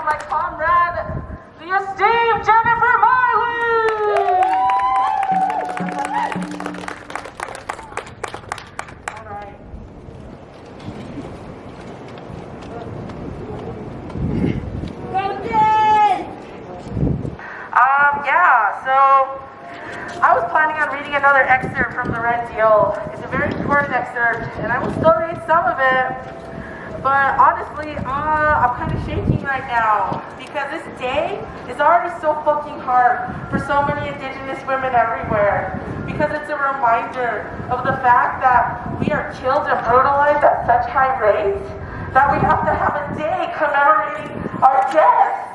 welcome my comrade, the esteemed Jennifer Marley! Alright. Yeah, so I was planning on reading another excerpt from the Red Deal. It's a very important excerpt, and I will still read some of it. But honestly, I'm kind of shaking right now because this day is already so fucking hard for so many Indigenous women everywhere. Because it's a reminder of the fact that we are killed and brutalized at such high rates that we have to have a day commemorating our deaths.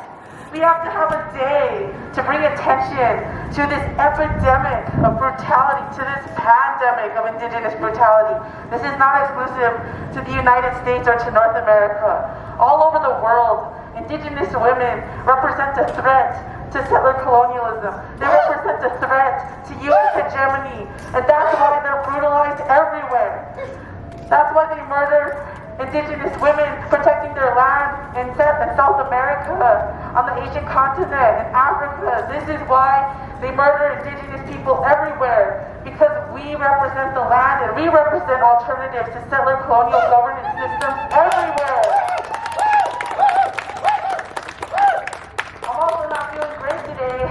We have to have a day to bring attention to this epidemic of brutality, to this pandemic of Indigenous brutality. This is not exclusive to the United States or to North America. All over the world, Indigenous women represent a threat to settler colonialism. They represent a threat to U.S. hegemony, and that's why they're brutalized everywhere. That's why they murder Indigenous women protecting their land in South America, on the Asian continent, in Africa. This is why they murder Indigenous people everywhere, because we represent the land and we represent alternatives to settler colonial governance systems everywhere. I'm also not feeling great today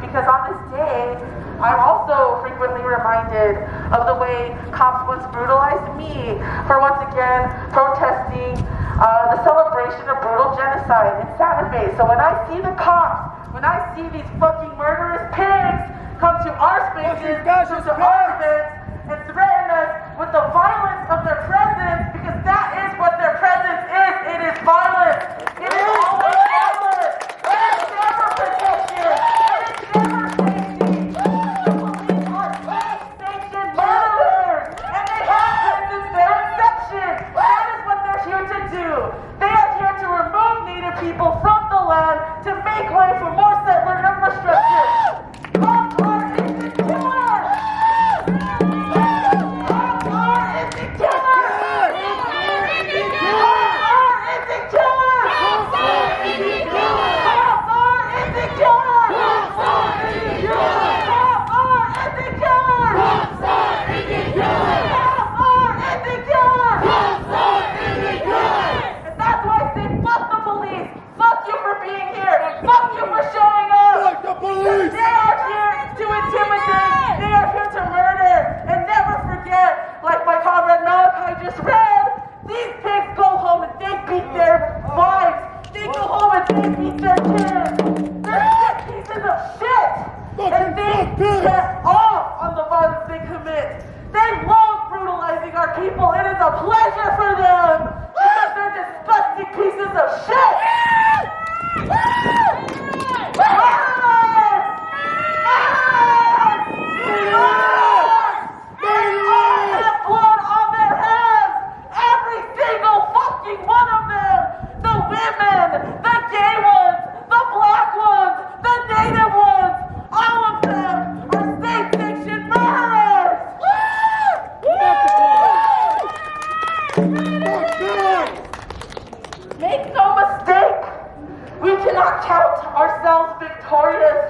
because on this day, I'm also frequently reminded of the way cops once brutalized me for once again protesting the celebration of brutal genocide in Santa Fe. So when I see the cops, when I see these fucking murderous pigs come to our spaces, come to our events, and threaten us with the violence of their presence, because that is what their presence is. It is violence. It is always violence. It is never protection. It is never safety. The police are state-sanctioned murderers, and they have been since their inception. That is what they're here to do. They are here to remove Native people from the land to make way for more settler infrastructure. Cops are insecure! Cops are insecure! Fuck you for showing up! Fuck the police! They are here to intimidate! They are here to murder! And never forget, like my comrade Malachi just read, these pigs go home and they beat their wives! They go home and they beat their kids! They're sick pieces of shit! And they get off on the violence they commit! They love brutalizing our people! It is a pleasure for them! Because they're disgusting pieces of shit! Make no mistake, we cannot count ourselves victorious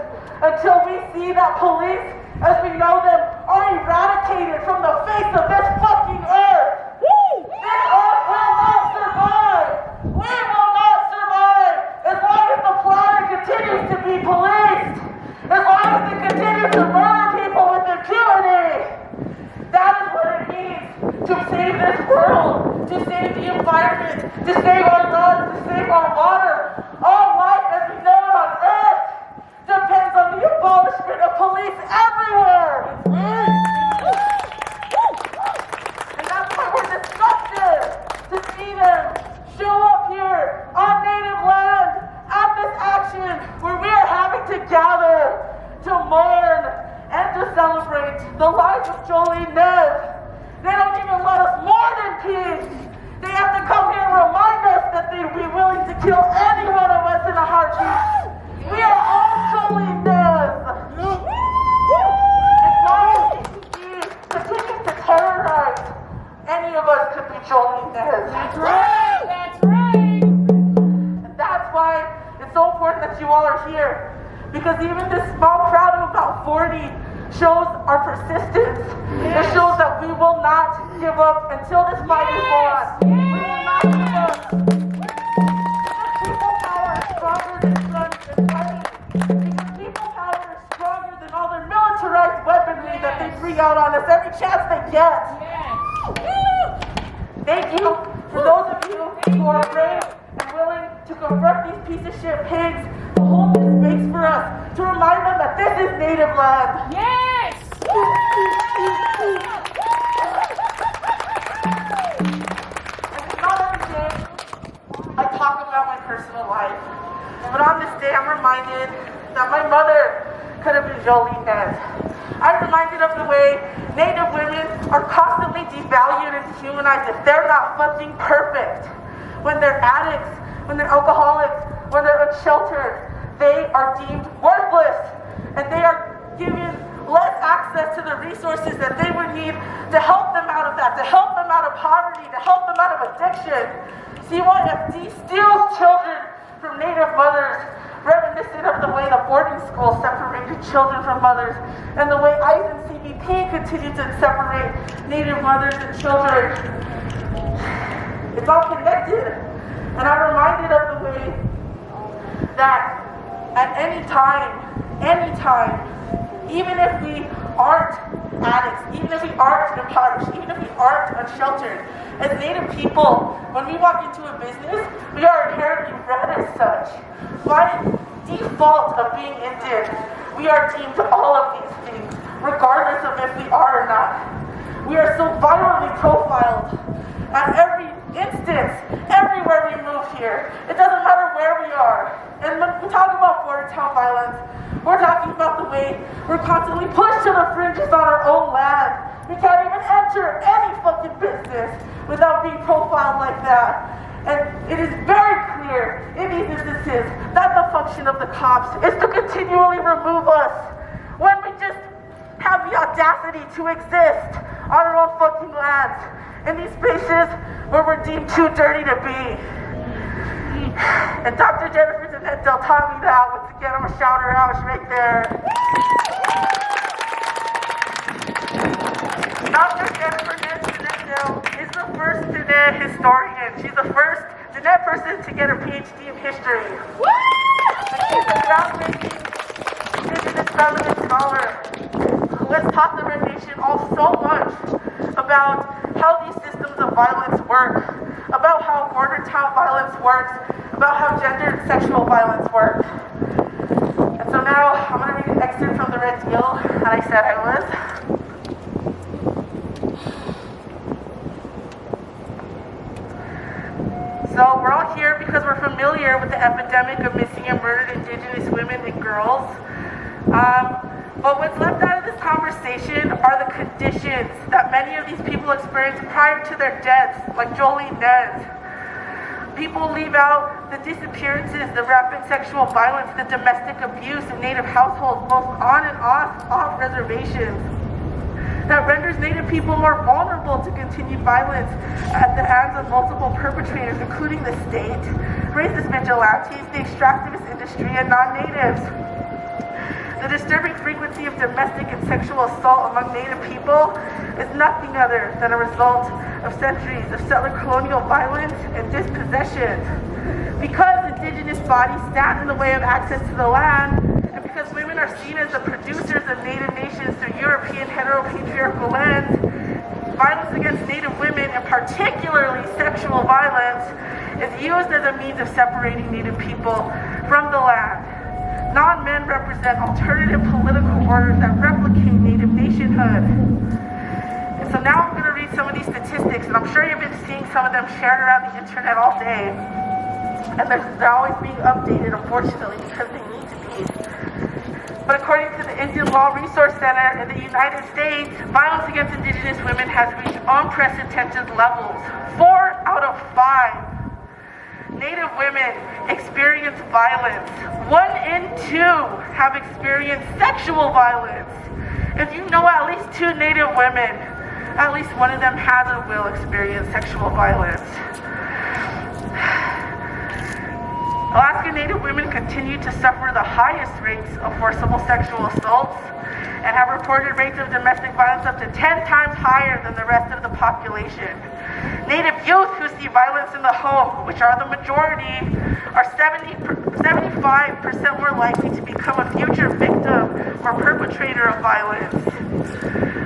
until we see that police, as we know them, are eradicated from the face of this fucking earth. This earth will not survive. We will not survive as long as the planet continues to be policed, as long as it continues to murder people with impunity. That is what it means to save this world, to save the environment, to save our land, to save our water. All life as we know it on Earth depends on the abolishment of police everywhere. And that's why we're disgusted to see them show up here on native land at this action where we are having to gather to mourn and to celebrate the life of Jolie Nev. They don't even let us mourn in peace. They have to come here and remind us that they'd be willing to kill any one of us in a heartbeat. We are all Jolie Nev. As long as he continues to terrorize, any of us could be Jolie Nev. That's right. That's right. And that's why all are here. Because even this small crowd of about 40 shows our persistence. It shows that we will not give up until this fight is won. We will not give up. People power is stronger than guns and fighting. Because people power is stronger than all their militarized weaponry that they bring out on us every chance they get. Thank you for those of you who are brave and willing to confront these piece of shit pigs, to hold this space for us, to remind them that this is native land. Yes! And not every day I talk about my personal life, but on this day I'm reminded that my mother could have been Jolene Nez. I'm reminded of the way Native women are constantly devalued and dehumanized if they're not fucking perfect. When they're addicts, when they're alcoholics, when they're unsheltered, they are deemed worthless, and they are given less access to the resources that they would need to help them out of that, to help them out of poverty, to help them out of addiction. CYFD steals children from Native mothers, reminiscent of the way the boarding school separated children from mothers, and the way ICE and CBP continue to separate Native mothers and children. It's all connected. And I'm reminded of the way that at any time, even if we aren't addicts, even if we aren't impoverished, even if we aren't unsheltered, as Native people, when we walk into a business, we are inherently read as such. By default of being Indian, we are deemed all of these things, regardless of if we are or not. We are so violently profiled at every instance, everywhere we move here. It doesn't matter where we are. And when we talk about border town violence, we're talking about the way we're constantly pushed to the fringes on our own land. We can't even enter any fucking business without being profiled like that. And it is very clear in these instances that the function of the cops is to continually remove us when we just have the audacity to exist on our own fucking lands, in these spaces where we're deemed too dirty to be. And Dr. Jennifer Denendel taught me that. Once again, I'm gonna shout her out right there. Dr. Jennifer Denendel is the first Diné historian. She's the first Diné person to get a PhD in history. And she's a groundbreaking Indigenous feminist scholar who has taught the Red Nation all so much about how these systems of violence work, about how border town violence works, about how gender and sexual violence work. And so now I'm going to read an excerpt from the Red Deal, and I said I was. So we're all here because we're familiar with the epidemic of missing and murdered Indigenous women and girls. But what's left out of this conversation are the conditions that many of these people experienced prior to their deaths, like Jolene Nez. People leave out the disappearances, the rapid sexual violence, the domestic abuse in Native households, both on and off reservations, that renders Native people more vulnerable to continued violence at the hands of multiple perpetrators, including the state, racist vigilantes, the extractivist industry, and non-Natives. The disturbing frequency of domestic and sexual assault among Native people is nothing other than a result of centuries of settler colonial violence and dispossession. Because Indigenous bodies stand in the way of access to the land, and because women are seen as the producers of Native nations through European heteropatriarchal lens, violence against Native women, and particularly sexual violence, is used as a means of separating Native people from the land. Non-men represent alternative political orders that replicate Native nationhood. And so now I'm going to read some of these statistics, and I'm sure you've been seeing some of them shared around the internet all day. And they're always being updated, unfortunately, because they need to be. But according to the Indian Law Resource Center in the United States, violence against Indigenous women has reached unprecedented levels. 4 out of 5 Native women experience violence. 1 in 2 have experienced sexual violence. If you know at least 2 Native women, at least one of them has or will experience sexual violence. Alaska do Native women continue to suffer the highest rates of forcible sexual assaults and have reported rates of domestic violence up to 10 times higher than the rest of the population. Native youth who see violence in the home, which are the majority, are 75% more likely to become a future victim or perpetrator of violence.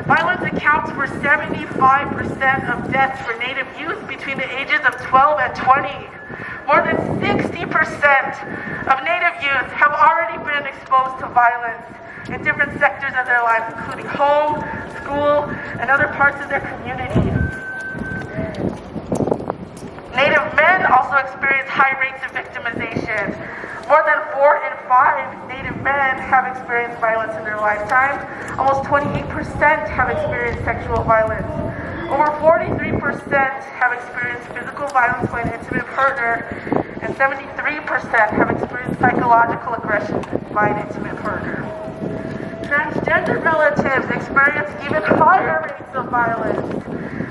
Violence accounts for 75% of deaths for Native youth between the ages of 12 and 20. More than 60% of Native youth have already been exposed to violence in different sectors of their lives, including home, school, and other parts of their community. Native men also experience high rates of victimization. More than 4 in 5 Native men have experienced violence in their lifetime. Almost 28% have experienced sexual violence. Over 43% have experienced physical violence by an intimate partner, and 73% have experienced psychological aggression by an intimate partner. Transgender relatives experience even higher rates of violence,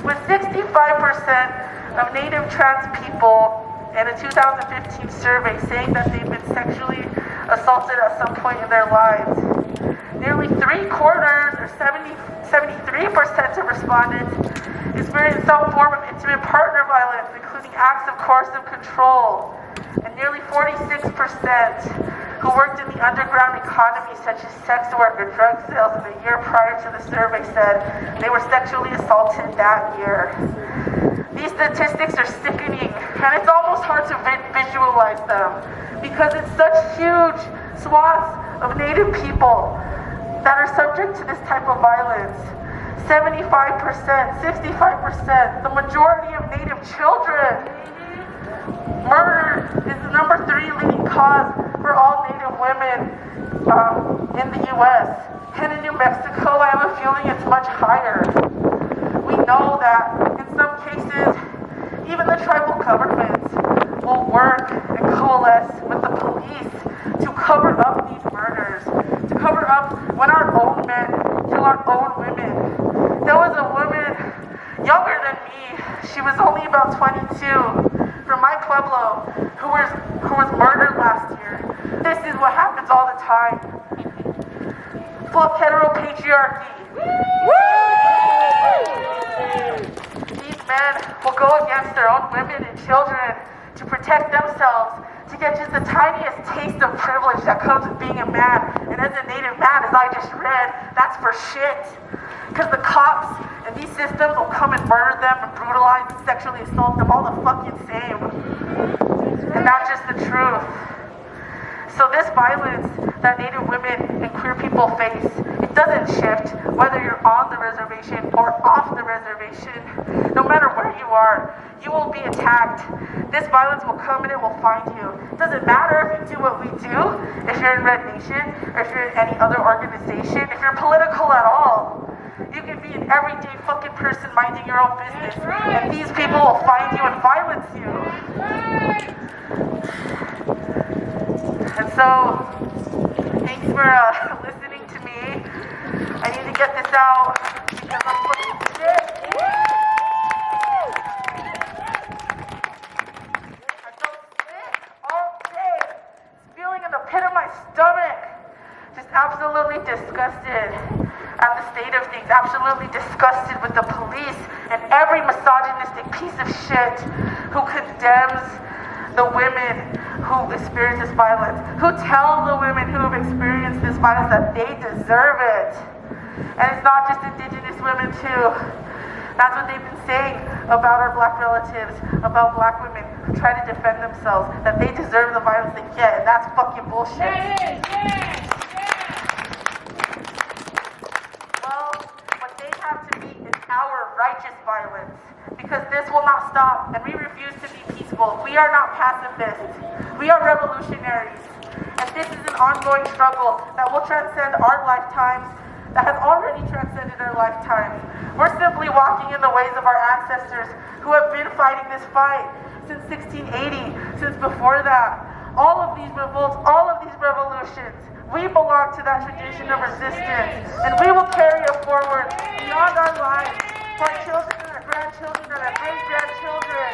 with 65% of Native trans people in a 2015 survey saying that they've been sexually assaulted at some point in their lives. Nearly 3/4, or 73% of respondents, experienced some form of intimate partner violence, including acts of coercive control. And nearly 46% who worked in the underground economy, such as sex work or drug sales, in the year prior to the survey said they were sexually assaulted that year. These statistics are sickening, and it's almost hard to visualize them because it's such huge swaths of Native people that are subject to this type of violence. 75%, 65%, the majority of Native children. Murder is the number 3 leading cause for all Native women in the U.S. And in New Mexico, I have a feeling it's much higher. We know that in some cases, even the tribal governments will work and coalesce with the police to cover up these murders, to cover up when our own men kill our own women. There was a woman younger than me, she was only about 22, from my pueblo, who was murdered last year. This is what happens all the time. Fuck heteropatriarchy. These men will go against their own women and children to protect themselves, to get just the tiniest taste of privilege that comes with being a man. And as a Native man, as I just read, that's for shit. Because the cops and these systems will come and murder them and brutalize and sexually assault them all the fucking same. And that's just the truth. So this violence that Native women and queer people face, it doesn't shift whether you're on the reservation or off the reservation. No matter where you are, you will be attacked. This violence will come and it will find you. It doesn't matter if you do what we do, if you're in Red Nation, or if you're in any other organization, if you're political at all. You can be an everyday fucking person minding your own business, and these people will find you and violence you. And so, thanks for listening to me. I need to get this out because I'm fucking sick. I felt sick all day. It's feeling in the pit of my stomach. Just absolutely disgusted at the state of things, absolutely disgusted with the police and every misogynistic piece of shit who condemns the women who experience this violence, who tell the women who have experienced this violence that they deserve it. And it's not just Indigenous women too. That's what they've been saying about our Black relatives, about Black women who try to defend themselves, that they deserve the violence they get, and that's fucking bullshit. Our righteous violence, because this will not stop, and we refuse to be peaceful. We are not pacifists. We are revolutionaries, and this is an ongoing struggle that will transcend our lifetimes, that has already transcended our lifetimes. We're simply walking in the ways of our ancestors who have been fighting this fight since 1680, since before that. All of these revolts, all of these revolutions, we belong to that tradition of resistance, and we will carry it forward beyond our lives, for our children and our grandchildren and our great-grandchildren.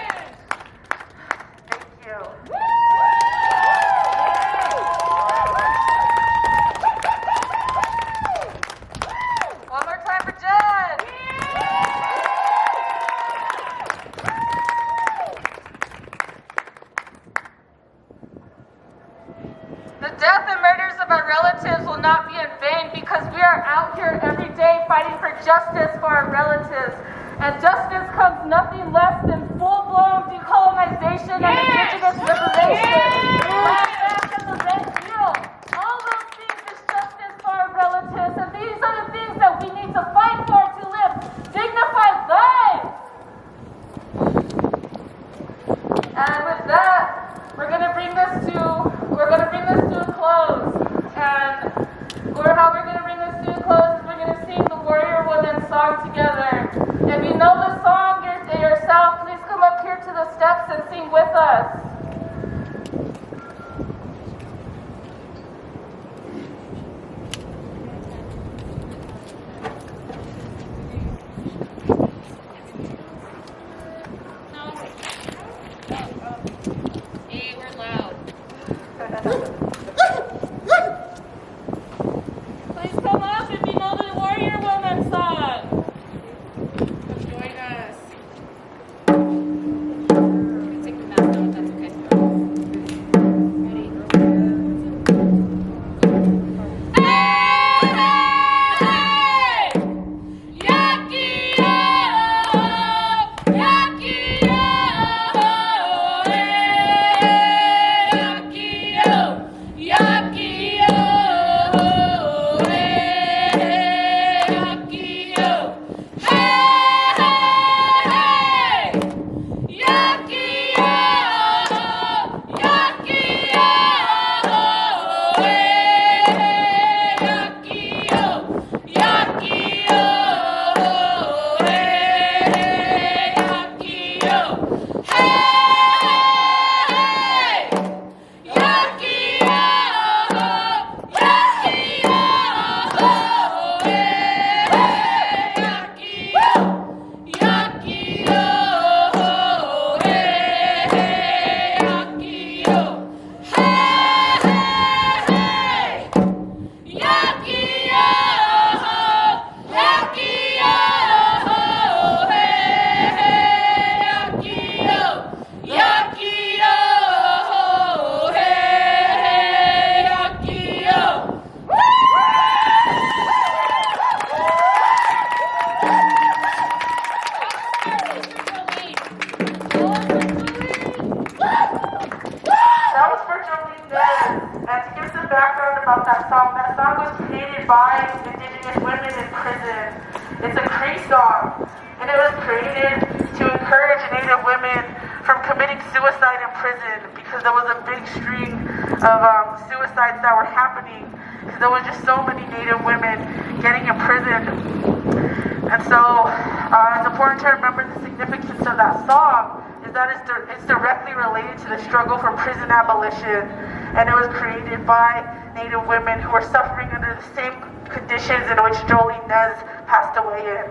Thank you. The death and murders of our relatives will not be in vain because we are out here every day fighting for justice for our relatives. And justice comes nothing less than full-blown decolonization and indigenous liberation. Land back and the red deal. All those things is justice for our relatives, and these are the things that we need to fight for to live dignified lives. And with that, we're gonna bring this to a close. And how we're gonna bring this to a close is we're gonna sing the Warrior Woman song together. If you know the song yourself, please come up here to the steps and sing with us. Hey, we're loud. Please come up if you know the Warrior Woman song. Come join us. Take the mask off, that's okay. Ready? about that song. That song was created by Indigenous women in prison. It's a Cree song, and it was created to encourage Native women from committing suicide in prison because there was a big string of suicides that were happening because there was just so many Native women getting imprisoned. And so it's important to remember the significance of that song is that it's directly related to the struggle for prison abolition, and it was created by Native women who are suffering under the same conditions in which Jolie Nez passed away in.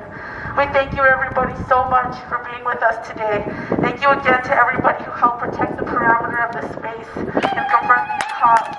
We thank you everybody so much for being with us today. Thank you again to everybody who helped protect the parameter of the space and confront these cops.